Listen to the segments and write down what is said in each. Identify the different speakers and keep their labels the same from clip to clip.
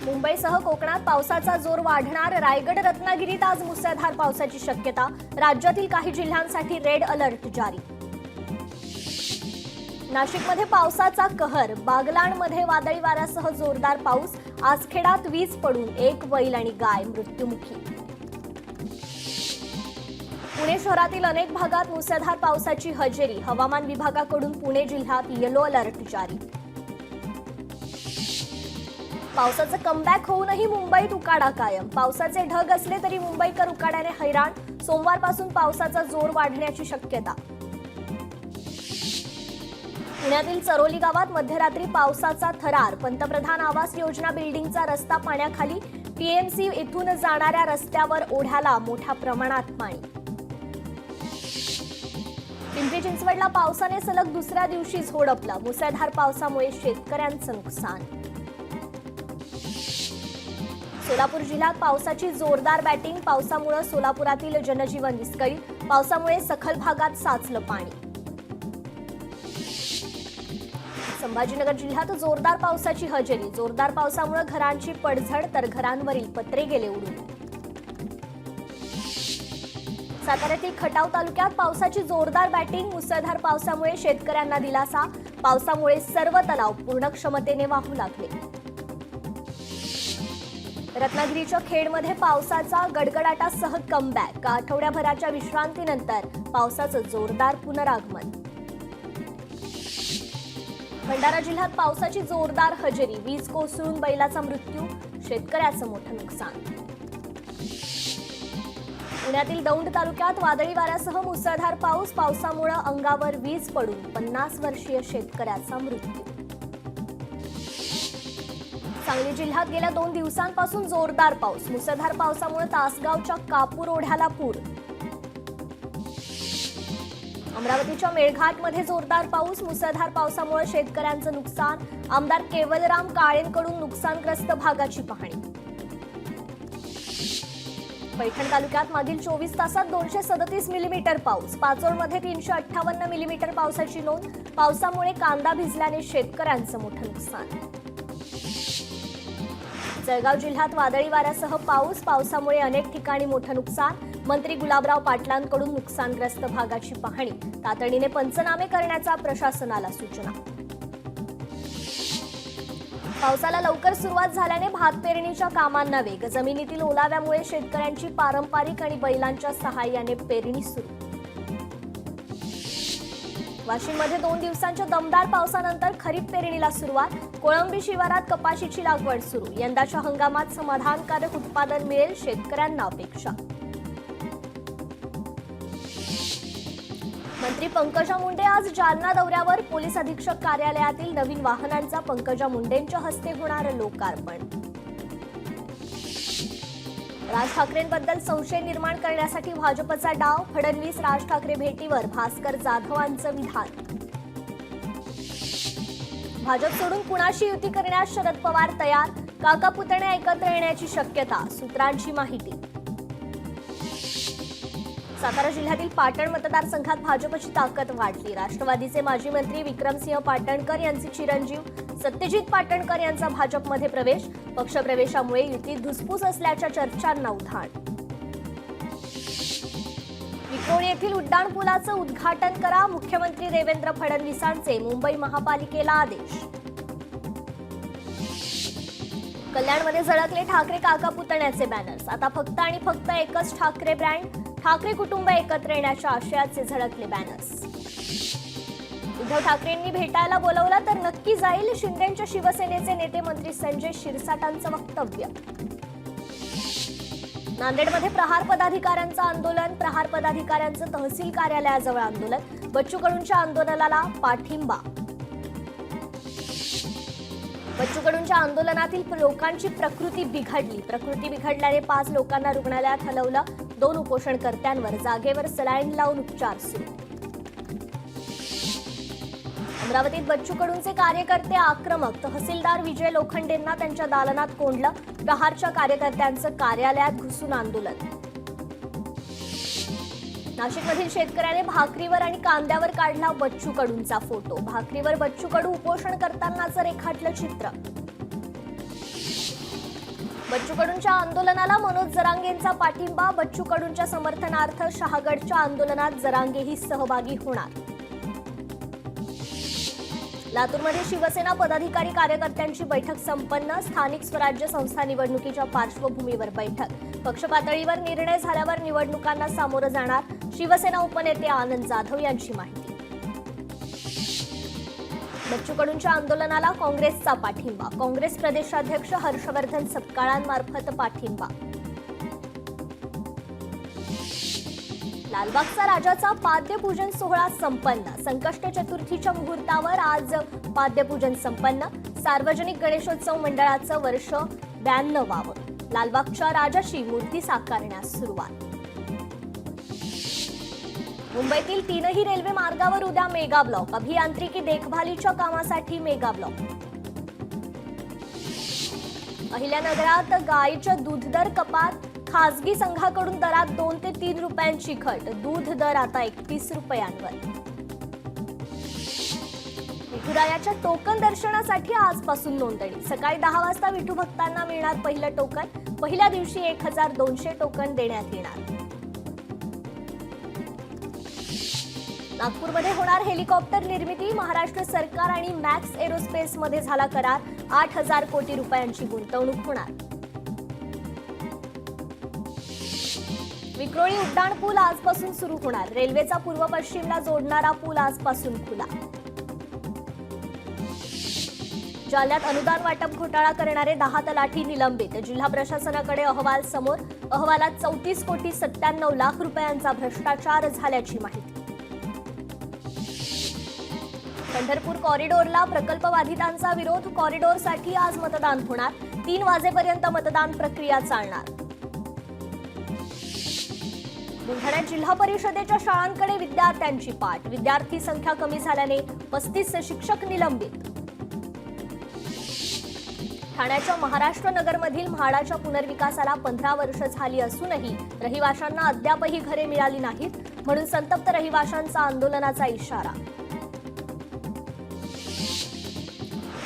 Speaker 1: मुंबईसह कोकणात पावसाचा जोर वाढणार. रायगड रत्नागिरीत आज मुसळधार पावसाची शक्यता. राज्यातील काही जिल्ह्यांसाठी रेड अलर्ट जारी. नाशिकमध्ये पावसाचा कहर. बागलाणमध्ये वादळी वाऱ्यासह जोरदार पाऊस. आसखेडात वीज पडून एक बैल आणि गाय मृत्युमुखी. पुणे शहरातील अनेक भागात मुसळधार पावसाची हजेरी. हवामान विभागाकडून पुणे जिल्ह्यात येलो अलर्ट जारी. पावसाचं कमबॅक होऊनही मुंबईत उकाडा कायम. पावसाचे ढग असले तरी मुंबईकर उकाड्याने हैराण. सोमवारपासून पावसाचा जोर वाढण्याची शक्यता. पुण्यातील चरोली गावात मध्यरात्री पावसाचा थरार. पंतप्रधान आवास योजना बिल्डिंगचा रस्ता पाण्याखाली. पीएमसी येथून जाणाऱ्या रस्त्यावर ओढ्याला मोठ्या प्रमाणात पाणी. पिंपरी चिंचवडला पावसाने सलग दुसऱ्या दिवशी झोडपलं. मुसळधार पावसामुळे शेतकऱ्यांचं नुकसान. सोलापूर जिल्ह्यात पावसाची जोरदार बॅटिंग. पावसामुळे सोलापुरातील जनजीवन विस्कळीत. पावसामुळे सखल भागात साचलं पाणी. संभाजीनगर जिल्ह्यात जोरदार पावसाची हजेरी. जोरदार पावसामुळे घरांची पडझड तर घरांवरील पत्रे गेले उडून. साताऱ्यातील खटाव तालुक्यात पावसाची जोरदार बॅटिंग. मुसळधार पावसामुळे शेतकऱ्यांना दिलासा. पावसामुळे सर्व तलाव पूर्ण क्षमतेने वाहू लागले. रत्नागिरीच्या खेडमध्ये पावसाचा गडगडाटासह कमबॅक. आठवड्याभराच्या विश्रांतीनंतर पावसाचं जोरदार पुनरागमन. भंडारा जिल्ह्यात पावसाची जोरदार हजेरी. वीज कोसळून बैलाचा मृत्यू. शेतकऱ्याचं मोठं नुकसान. पुण्यातील दौंड तालुक्यात वादळी वाऱ्यासह मुसळधार पाऊस. पावसामुळे अंगावर वीज पडून 50 वर्षीय शेतकऱ्याचा मृत्यू. सांगली जिल्ह्यात गेल्या 2 दिवसांपासून जोरदार पाऊस. मुसळधार पावसामुळे तासगावच्या कापूर ओढ्याला पूर. अमरावतीच्या मेळघाटमध्ये जोरदार पाऊस. मुसळधार पावसामुळे शेतकऱ्यांचं नुकसान. आमदार केवलराम काळेंकडून नुकसानग्रस्त भागाची पाहणी. पैठण तालुक्यात मागील 24 तासात 237 मिलीमीटर पाऊस. पाचोडमध्ये 358 मिलीमीटर पावसाची नोंद. पावसामुळे कांदा भिजल्याने शेतकऱ्यांचं मोठं नुकसान. जळगाव जिल्ह्यात वादळी वाऱ्यासह पाऊस. पावसामुळे अनेक ठिकाणी मोठं नुकसान. मंत्री गुलाबराव पाटलांकडून नुकसानग्रस्त भागाची पाहणी. तातडीने पंचनामे करण्याचा प्रशासनाला सूचना. पावसाला लवकर सुरुवात झाल्याने भात पेरणीच्या कामांना वेग. जमिनीतील ओलाव्यामुळे शेतकऱ्यांची पारंपरिक आणि बैलांच्या सहाय्याने पेरणी सुरू. वाशिममध्ये 2 दिवसांच्या दमदार पावसानंतर खरीप पेरणीला सुरुवात. कोळंबी शिवारात कपाशीची लागवड सुरू. यंदाच्या हंगामात समाधानकारक उत्पादन मिळेल, शेतकऱ्यांना अपेक्षा. मंत्री पंकजा मुंडे आज जालना दौऱ्यावर. पोलीस अधीक्षक कार्यालयातील नवीन वाहनांचा पंकजा मुंडेंच्या हस्ते होणार लोकार्पण. राज ठाकरेंबद्दल संशय निर्माण करण्यासाठी भाजपचा डाव. फडणवीस राज ठाकरे भेटीवर भास्कर जाधवांचं विधान. भाजप सोडून कुणाशी युती करण्यास शरद पवार तयार. काका पुतणे एकत्र येण्याची शक्यता. सूत्रांची माहिती. सातारा जिल्ह्यातील पाटण मतदारसंघात भाजपची ताकद वाढली. राष्ट्रवादीचे माजी मंत्री विक्रमसिंह पाटणकर यांचे चिरंजीव सत्यजित पाटणकर यांचा भाजपमध्ये प्रवेश. पक्षप्रवेशामुळे युतीत धुसफूस असल्याच्या चर्चांना उधाण. विक्रोळी येथील उड्डाणपुलाचं उद्घाटन करा. मुख्यमंत्री देवेंद्र फडणवीसांचे मुंबई महापालिकेला आदेश. कल्याणमध्ये झळकले ठाकरे काका पुतण्याचे बॅनर्स. आता फक्त आणि फक्त एकच ठाकरे ब्रँड. ठाकरे कुटुंब एकत्र येण्याच्या आशयाचे झळकले बॅनर्स. उद्धव ठाकरेंनी भेटायला बोलवलं तर नक्की जाईल. शिंदेंच्या शिवसेनेचे नेते मंत्री संजय शिरसाटांचं वक्तव्य. नांदेडमध्ये प्रहार पदाधिकाऱ्यांचं आंदोलन. प्रहार पदाधिकाऱ्यांचं तहसील कार्यालयाजवळ आंदोलन. बच्चू कडूंच्या आंदोलनाला पाठिंबा. बच्चू कडूंच्या आंदोलनातील लोकांची प्रकृती बिघडली. प्रकृती बिघडल्याने 5 लोकांना रुग्णालयात हलवलं. 2 उपोषणकर्त्यांवर जागेवर सलाईन लावून उपचार सुरू. अमरावतीत बच्चू कडूंचे कार्यकर्ते आक्रमक. तहसीलदार विजय लोखंडेंना त्यांच्या दालनात कोंडलं. प्रहारच्या कार्यकर्त्यांचं कार्यालयात घुसून आंदोलन. नाशिकमधील शेतकऱ्याने भाकरीवर आणि कांद्यावर काढला बच्चू कडूंचा फोटो. भाकरीवर बच्चू कडू उपोषण करतानाचं रेखाटलं चित्र. बच्चू कडूंच्या आंदोलनाला मनोज जरांगेंचा पाठिंबा. बच्चू कडूंच्या समर्थनार्थ शहागडच्या आंदोलनात जरांगेही सहभागी होणार. लातूरमध्ये शिवसेना पदाधिकारी कार्यकर्त्यांची बैठक संपन्न. स्थानिक स्वराज्य संस्था निवडणुकीच्या पार्श्वभूमीवर बैठक. पक्ष पातळीवर निर्णय झाल्यावर निवडणुकांना सामोरं जाणार. शिवसेना उपनेते आनंद जाधव यांची माहिती. बच्चू कडूंच्या आंदोलनाला काँग्रेसचा पाठिंबा. काँग्रेस प्रदेशाध्यक्ष हर्षवर्धन सपकाळांमार्फत पाठिंबा. लालबागचा राजाचा पाद्यपूजन सोहळा संपन्न. संकष्ट चतुर्थीच्या मुहूर्तावर आज पाद्यपूजन संपन्न. सार्वजनिक गणेशोत्सव मंडळाचं वर्ष 92वावं. लालबागच्या राजाची मूर्ती साकारण्यास सुरुवात. मुंबईतील 3ही रेल्वे मार्गावर उद्या मेगा ब्लॉक. अभियांत्रिकी देखभालीच्या कामासाठी मेगा ब्लॉक. अहिल्यानगरात गायीच्या दूध दर कपात. खासगी संघाकडून दरात 2 ते 3 रुपयांची घट. दूध दर आता 31 रुपयांवर. विठुरायाच्या टोकन दर्शनासाठी आजपासून नोंदणी. सकाळी 10 वाजता विठू भक्तांना मिळणार पहिलं टोकन. पहिल्या दिवशी 1200 टोकन देण्यात येणार. नागपूरमध्ये होणार हेलिकॉप्टर निर्मिती. महाराष्ट्र सरकार आणि मॅक्स एरोस्पेस मध्ये झाला करार. 8000 कोटी रुपयांची गुंतवणूक होणार. विक्रोळी उड्डाण पूल आजपासून सुरू होणार. रेल्वेचा पूर्व पश्चिमला जोडणारा पूल आजपासून खुला. जालन्यात अनुदान वाटप घोटाळा करणारे 10 तलाठी निलंबित. जिल्हा प्रशासनाकडे अहवाल समोर. अहवालात 34 कोटी 97 लाख रुपयांचा भ्रष्टाचार झाल्याची माहिती. पंढरपूर कॉरिडॉरला प्रकल्पबाधितांचा विरोध. कॉरिडॉरसाठी आज मतदान होणार. 3 वाजेपर्यंत मतदान प्रक्रिया चालणार. बुलढाण्यात जिल्हा परिषदेच्या शाळांकडे विद्यार्थ्यांची पाठ. विद्यार्थी संख्या कमी झाल्याने 35 शिक्षक निलंबित. ठाण्याच्या महाराष्ट्र नगरमधील म्हाडाच्या पुनर्विकासाला 15 वर्ष झाली असूनही रहिवाशांना अद्यापही घरे मिळाली नाहीत, म्हणून संतप्त रहिवाशांचा आंदोलनाचा इशारा.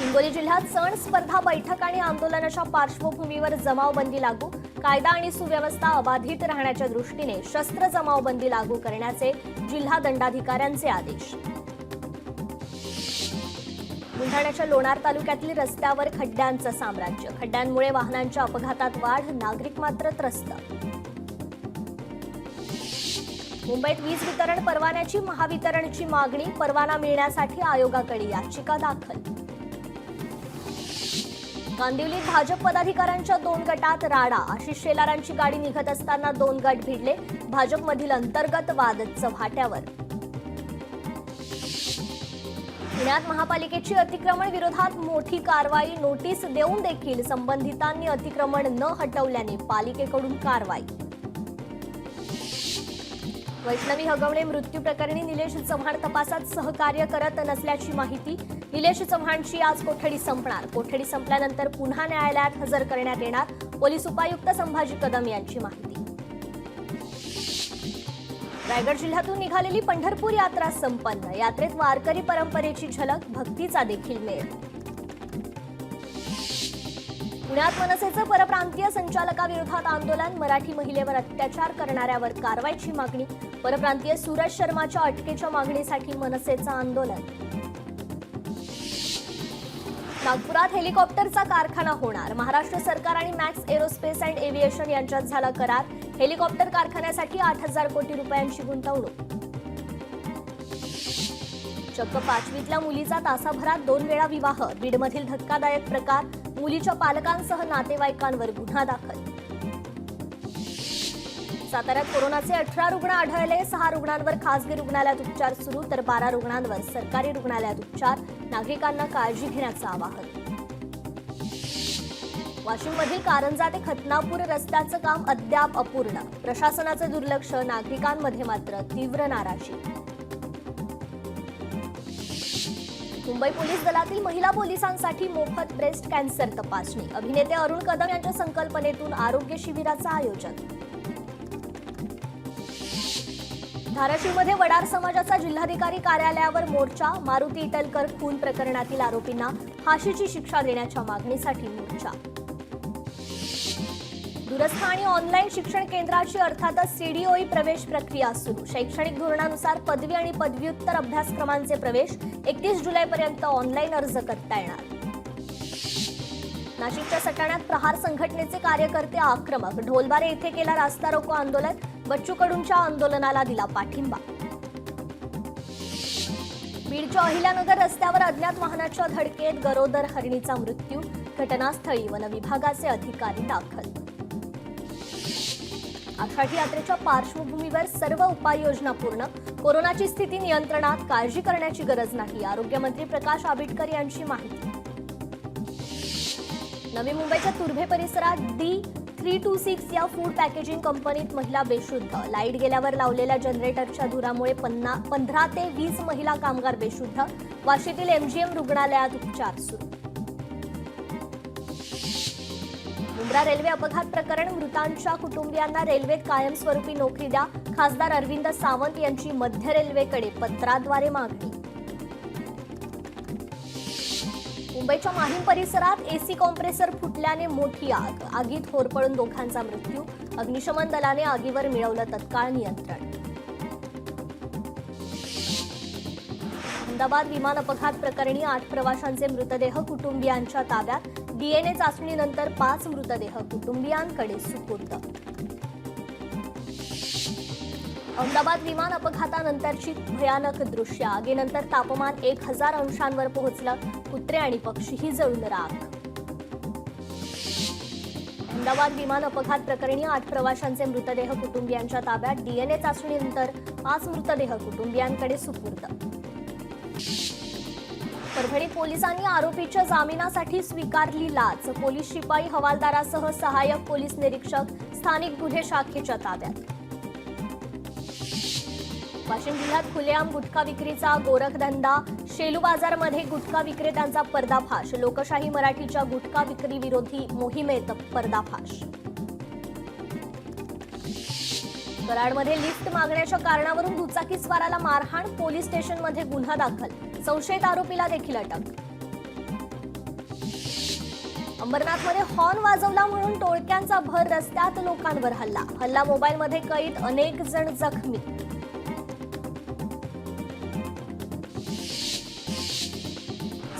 Speaker 1: हिंगोली जिल्ह्यात सण स्पर्धा, बैठक आणि आंदोलनाच्या पार्श्वभूमीवर जमावबंदी लागू. कायदा आणि सुव्यवस्था अबाधित राहण्याच्या दृष्टीने शस्त्र जमावबंदी लागू करण्याचे जिल्हा दंडाधिकाऱ्यांचे आदेश. बुलढाण्याच्या लोणार तालुक्यातील रस्त्यावर खड्ड्यांचं साम्राज्य. खड्ड्यांमुळे वाहनांच्या अपघातात वाढ. नागरिक मात्र त्रस्त. मुंबईत वीज वितरण परवान्याची महावितरणची मागणी. परवाना मिळण्यासाठी आयोगाकडे याचिका दाखल. कांदिवलीत भाजप पदाधिकाऱ्यांच्या 2 गटात राडा. आशिष शेलारांची गाडी निघत असताना 2 गट भिडले. भाजपमधील अंतर्गत वाद चव्हाट्यावर. पुण्यात महापालिकेची अतिक्रमण विरोधात मोठी कारवाई. नोटीस देऊन देखील संबंधितांनी अतिक्रमण न हटवल्याने पालिकेकडून कारवाई. वैष्णवी हगवणे मृत्यू प्रकरणी निलेश चव्हाण तपासात सहकार्य करत नसल्याची माहिती. निलेश चव्हाणची आज कोठडी संपणार. कोठडी संपल्यानंतर पुन्हा न्यायालयात हजर करण्यात येणार. पोलीस उपायुक्त संभाजी कदम यांची माहिती. रायगड जिल्ह्यातून निघालेली पंढरपूर यात्रा संपन्न. यात्रेत वारकरी परंपरेची झलक. भक्तीचा देखील मेळ. पुण्यात मनसेचं परप्रांतीय संचालकाविरोधात आंदोलन. मराठी महिलेवर अत्याचार करणाऱ्यावर कारवाईची मागणी. परप्रांतीय सूरज शर्माच्या अटकेच्या मागणीसाठी मनसेचं आंदोलन. नागपुरात हेलिकॉप्टरचा कारखाना होणार. महाराष्ट्र सरकार आणि मॅक्स एरोस्पेस अँड एव्हिएशन यांच्यात झाला करार. हेलिकॉप्टर कारखान्यासाठी 8000 कोटी रुपयांची गुंतवणूक. चक्क 5वीतल्या मुलीचा तासाभरात 2 वेळा विवाह. बीडमधील धक्कादायक प्रकार. मुलीच्या पालकांसह नातेवाईकांवर गुन्हा दाखल. साताऱ्यात कोरोनाचे 18 रुग्ण आढळले. 6 रुग्णांवर खासगी रुग्णालयात उपचार सुरू, तर 12 रुग्णांवर सरकारी रुग्णालयात उपचार. नागरिकांना काळजी घेण्याचं आवाहन. वाशिममधील कारंजा ते खतनापूर रस्त्याचं काम अद्याप अपूर्ण. प्रशासनाचं दुर्लक्ष. नागरिकांमध्ये मात्र तीव्र नाराजी. मुंबई पोलीस दलातील महिला पोलिसांसाठी मोफत ब्रेस्ट कॅन्सर तपासणी. अभिनेते अरुण कदम यांच्या संकल्पनेतून आरोग्य शिबिराचं आयोजन. धाराशिवमध्ये वडार समाजाचा जिल्हाधिकारी कार्यालयावर मोर्चा. मारुती इटलकर खून प्रकरणातील आरोपींना फाशीची शिक्षा देण्याच्या मागणीसाठी मोर्चा. दूरस्थ आणि ऑनलाईन शिक्षण केंद्राची अर्थातच सीडीओई प्रवेश प्रक्रिया सुरू. शैक्षणिक धोरणानुसार पदवी आणि पदव्युत्तर अभ्यासक्रमांचे प्रवेश 31 जुलैपर्यंत ऑनलाईन अर्ज करता येणार. नाशिकच्या सटाण्यात प्रहार संघटनेचे कार्यकर्ते आक्रमक. ढोलबारे येथे केला रास्ता रोको आंदोलन. बच्चू कडूंच्या आंदोलनाला दिला पाठिंबा. बीडच्या अहिल्यानगर रस्त्यावर अज्ञात वाहनाच्या धडकेत गरोदर हरणीचा मृत्यू. घटनास्थळी वनविभागाचे अधिकारी दाखल. आषाढी यात्रेच्या पार्श्वभूमीवर सर्व उपाययोजना पूर्ण. कोरोनाची स्थिती नियंत्रणात, काळजी करण्याची गरज नाही. आरोग्यमंत्री प्रकाश आंबेडकर यांची माहिती. नवी मुंबईच्या तुर्भे परिसरात D326 या फूड पॅकेजिंग कंपनीत महिला बेशुद्ध. लाईट गेल्यावर लावलेल्या जनरेटरच्या धुरामुळे 15 ते 20 महिला कामगार बेशुद्ध. वाशीतील MGM रुग्णालयात उपचार सुरू. मुंब्रा रेल्वे अपघात प्रकरण. मृतांच्या कुटुंबियांना रेल्वेत कायमस्वरूपी नोकरी द्या. खासदार अरविंद सावंत यांची मध्य रेल्वेकडे पत्राद्वारे मागणी. मुंबईच्या माहीम परिसरात एसी कॉम्प्रेसर फुटल्याने मोठी आग. आगीत होरपळून दोघांचा मृत्यू. अग्निशमन दलाने आगीवर मिळवलं तत्काळ नियंत्रण. अहमदाबाद विमान अपघात प्रकरणी 8 प्रवाशांचे मृतदेह कुटुंबियांच्या ताब्यात. DNA चाचणीनंतर 5 मृतदेह कुटुंबियांकडे सुपूर्द. अहमदाबाद विमान अपघातानंतरची भयानक दृश्य. आगीनंतर तापमान 1000 अंशांवर पोहोचलं. कुत्रे आणि पक्षीही जळून राख. अहमदाबाद विमान अपघात प्रकरणी 8 प्रवाशांचे मृतदेह कुटुंबियांच्या ताब्यात. DNA चाचणीनंतर 5 मृतदेह कुटुंबियांकडे सुपूर्द. परभणी पोलिसांनी आरोपीच्या जामिनासाठी स्वीकारली लाच. पोलीस शिपाई हवालदारासह सहाय्यक पोलीस निरीक्षक स्थानिक गुन्हे शाखेच्या ताब्यात. वाशिम जिल्ह्यात खुलेआम गुटखा विक्रीचा गोरखधंदा. शेलू बाजारमध्ये गुटखा विक्रेत्यांचा पर्दाफाश. लोकशाही मराठीच्या गुटखा विक्री विरोधी मोहिमेत पर्दाफाश. कराडमध्ये लिफ्ट मागण्याच्या कारणावरून दुचाकीस्वाराला मारहाण. पोलीस स्टेशनमध्ये गुन्हा दाखल. संशयित आरोपीला देखील अटक. अंबरनाथमध्ये हॉर्न वाजवला म्हणून टोळक्यांचा भर. रस्त्यात लोकांवर हल्ला मोबाईलमध्ये कैद. अनेक जण जखमी.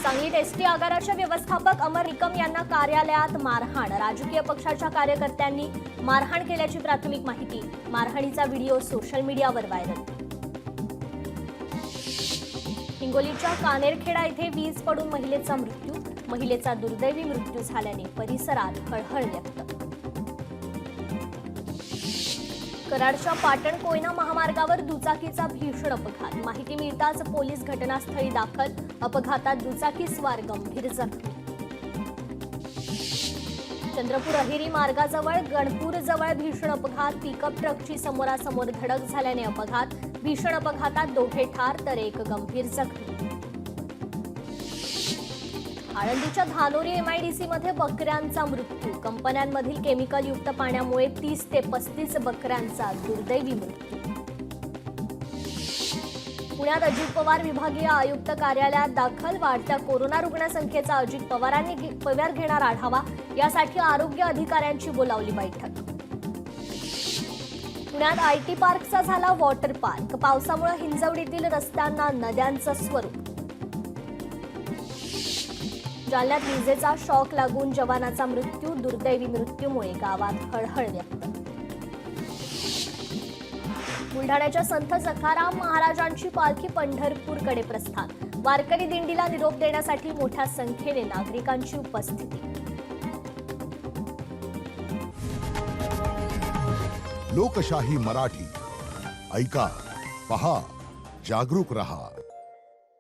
Speaker 1: सांगलीत एसटी आगाराच्या व्यवस्थापक अमर निकम यांना कार्यालयात मारहाण. राजकीय पक्षाच्या कार्यकर्त्यांनी मारहाण केल्याची प्राथमिक माहिती. मारहाणीचा व्हिडिओ सोशल मीडियावर व्हायरल. हिंगोलीच्या कानेरखेडा येथे वीज पडून महिलेचा मृत्यू. महिलेचा दुर्दैवी मृत्यू झाल्याने परिसरात हळहळ व्यक्त. कराडच्या पाटण कोयना महामार्गावर दुचाकीचा भीषण अपघात. माहिती मिळताच पोलीस घटनास्थळी दाखल. अपघातात दुचाकीस्वार गंभीर जखमी. चंद्रपूर अहेरी मार्गाजवळ गणपूरजवळ भीषण अपघात. पिकअप ट्रकची समोरासमोर धडक झाल्याने अपघात. भीषण अपघातात 2 ठार तर 1 गंभीर जखमी. आळंदीच्या धानोरी MIDC मध्ये बकऱ्यांचा मृत्यू. कंपन्यांमधील केमिकलयुक्त पाण्यामुळे 30 ते 35 बकऱ्यांचा दुर्दैवी मृत्यू. पुण्यात अजित पवार विभागीय आयुक्त कार्यालयात दाखल. वाढत्या कोरोना रुग्णसंख्येचा अजित पवार घेणार आढावा. यासाठी आरोग्य अधिकाऱ्यांची बोलावली बैठक. पुण्यात IT पार्कचा झाला वॉटर पार्क. पावसामुळे हिंजवडीतील रस्त्यांना नद्यांचं स्वरूप. जालन्यात विजेचा शॉक लागून जवानाचा मृत्यू. दुर्दैवी मृत्यूमुळे गावात हळहळ व्यक्त. बुलढाण्याच्या संत सखाराम महाराजांची पालखी पंढरपूरकडे प्रस्थान. वारकरी दिंडीला निरोप देण्यासाठी मोठ्या संख्येने नागरिकांची उपस्थिती.
Speaker 2: लोकशाही मराठी ऐका, पहा, जागरूक रहा.